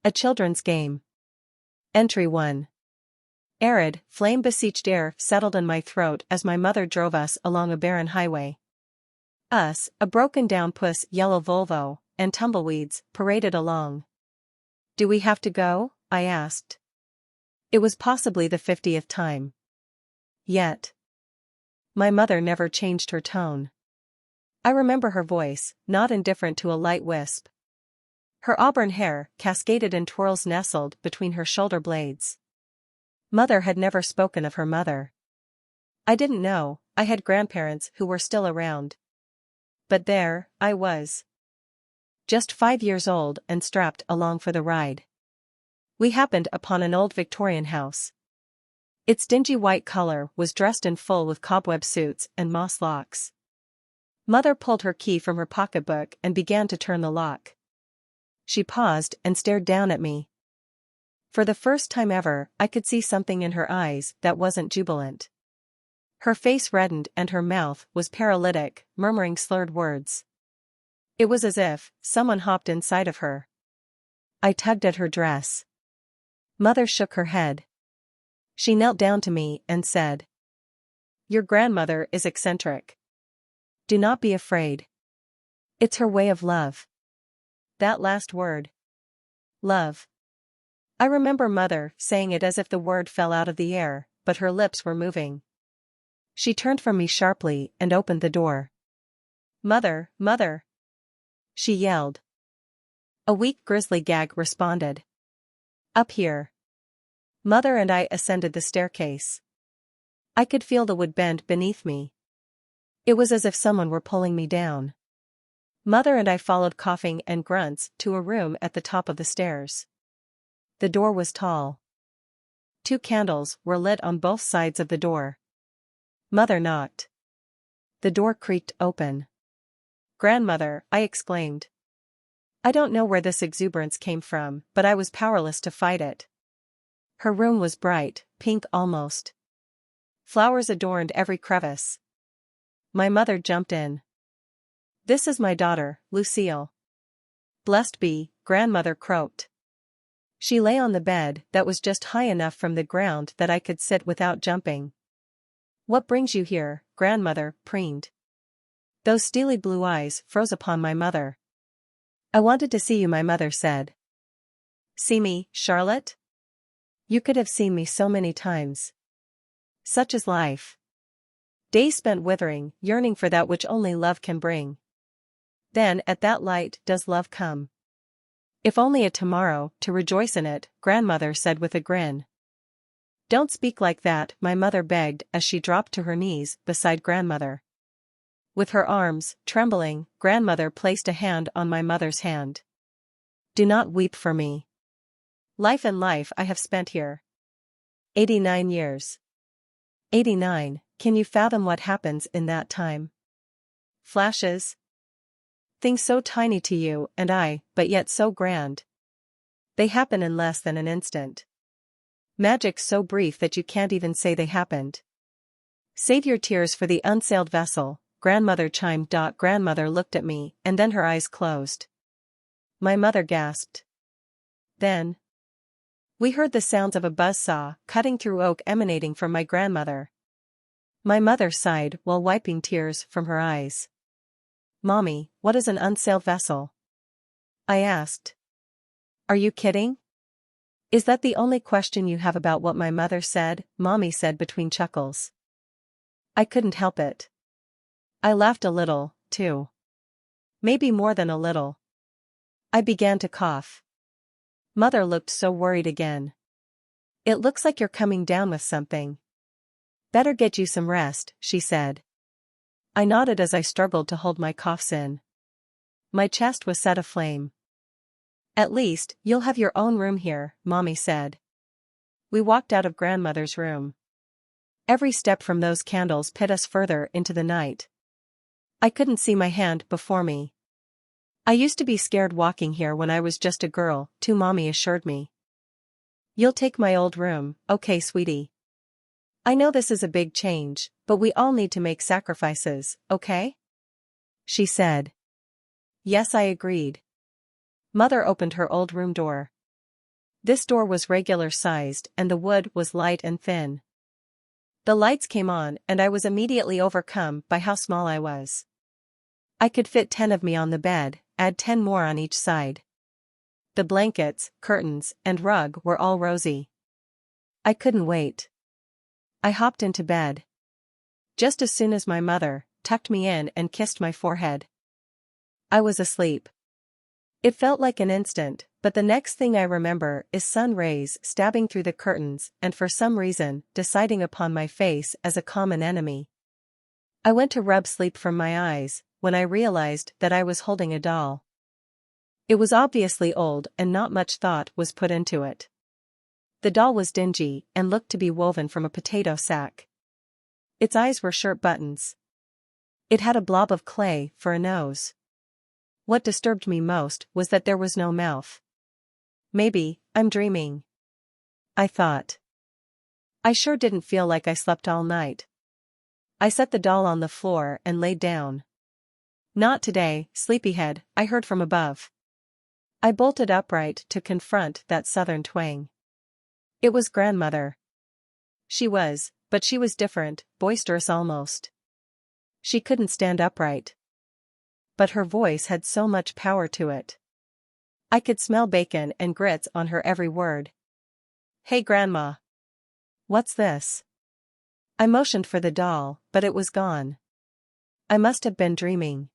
A children's game. Entry 1. Arid, flame-besieged air settled in my throat as my mother drove us along a barren highway. Us, a broken-down yellow Volvo, and tumbleweeds, paraded along. "Do we have to go?" I asked. It was possibly the 50th time. Yet. My mother never changed her tone. I remember her voice, not indifferent to a light wisp. Her auburn hair, cascaded in twirls, nestled between her shoulder blades. Mother had never spoken of her mother. I didn't know, I had grandparents who were still around. But there, I was. Just 5 years old and strapped along for the ride. We happened upon an old Victorian house. Its dingy white color was dressed in full with cobweb suits and moss locks. Mother pulled her key from her pocketbook and began to turn the lock. She paused and stared down at me. For the first time ever, I could see something in her eyes that wasn't jubilant. Her face reddened and her mouth was paralytic, murmuring slurred words. It was as if someone hopped inside of her. I tugged at her dress. Mother shook her head. She knelt down to me and said, "Your grandmother is eccentric. Do not be afraid. It's her way of love." That last word. Love. I remember Mother saying it as if the word fell out of the air, but her lips were moving. She turned from me sharply and opened the door. "Mother, Mother!" she yelled. A weak grisly gag responded. "Up here." Mother and I ascended the staircase. I could feel the wood bend beneath me. It was as if someone were pulling me down. Mother and I followed coughing and grunts to a room at the top of the stairs. The door was tall. 2 candles were lit on both sides of the door. Mother knocked. The door creaked open. "Grandmother," I exclaimed. I don't know where this exuberance came from, but I was powerless to fight it. Her room was bright, pink almost. Flowers adorned every crevice. My mother jumped in. "This is my daughter, Lucille." "Blessed be," grandmother croaked. She lay on the bed that was just high enough from the ground that I could sit without jumping. "What brings you here?" grandmother preened. Those steely blue eyes froze upon my mother. "I wanted to see you," my mother said. "See me, Charlotte? You could have seen me so many times. Such is life. Days spent withering, yearning for that which only love can bring. Then at that light does love come. If only a tomorrow, to rejoice in it," grandmother said with a grin. "Don't speak like that," my mother begged as she dropped to her knees beside grandmother. With her arms trembling, grandmother placed a hand on my mother's hand. "Do not weep for me. Life and life I have spent here. 89 years. 89, can you fathom what happens in that time? Flashes. Things so tiny to you and I, but yet so grand. They happen in less than an instant. Magic so brief that you can't even say they happened. Save your tears for the unsailed vessel," grandmother chimed. Grandmother looked at me and then her eyes closed. My mother gasped. Then. We heard the sounds of a buzzsaw cutting through oak emanating from my grandmother. My mother sighed while wiping tears from her eyes. "Mommy, what is an unsailed vessel?" I asked. "Are you kidding? Is that the only question you have about what my mother said?" Mommy said between chuckles. I couldn't help it. I laughed a little, too. Maybe more than a little. I began to cough. Mother looked so worried again. "It looks like you're coming down with something. Better get you some rest," she said. I nodded as I struggled to hold my coughs in. My chest was set aflame. "At least, you'll have your own room here," Mommy said. We walked out of grandmother's room. Every step from those candles put us further into the night. I couldn't see my hand before me. "I used to be scared walking here when I was just a girl," too, Mommy assured me. "You'll take my old room, okay, sweetie? I know this is a big change, but we all need to make sacrifices, okay?" she said. Yes, I agreed. Mother opened her old room door. This door was regular-sized and the wood was light and thin. The lights came on and I was immediately overcome by how small I was. I could fit 10 of me on the bed, add 10 more on each side. The blankets, curtains, and rug were all rosy. I couldn't wait. I hopped into bed. Just as soon as my mother tucked me in and kissed my forehead, I was asleep. It felt like an instant, but the next thing I remember is sun rays stabbing through the curtains and for some reason deciding upon my face as a common enemy. I went to rub sleep from my eyes when I realized that I was holding a doll. It was obviously old and not much thought was put into it. The doll was dingy and looked to be woven from a potato sack. Its eyes were shirt buttons. It had a blob of clay for a nose. What disturbed me most was that there was no mouth. Maybe I'm dreaming, I thought. I sure didn't feel like I slept all night. I set the doll on the floor and laid down. Not today, sleepyhead, I heard from above. I bolted upright to confront that southern twang. It was grandmother. But she was different, boisterous almost. She couldn't stand upright. But her voice had so much power to it. I could smell bacon and grits on her every word. Hey Grandma. What's this? I motioned for the doll, but it was gone. I must have been dreaming.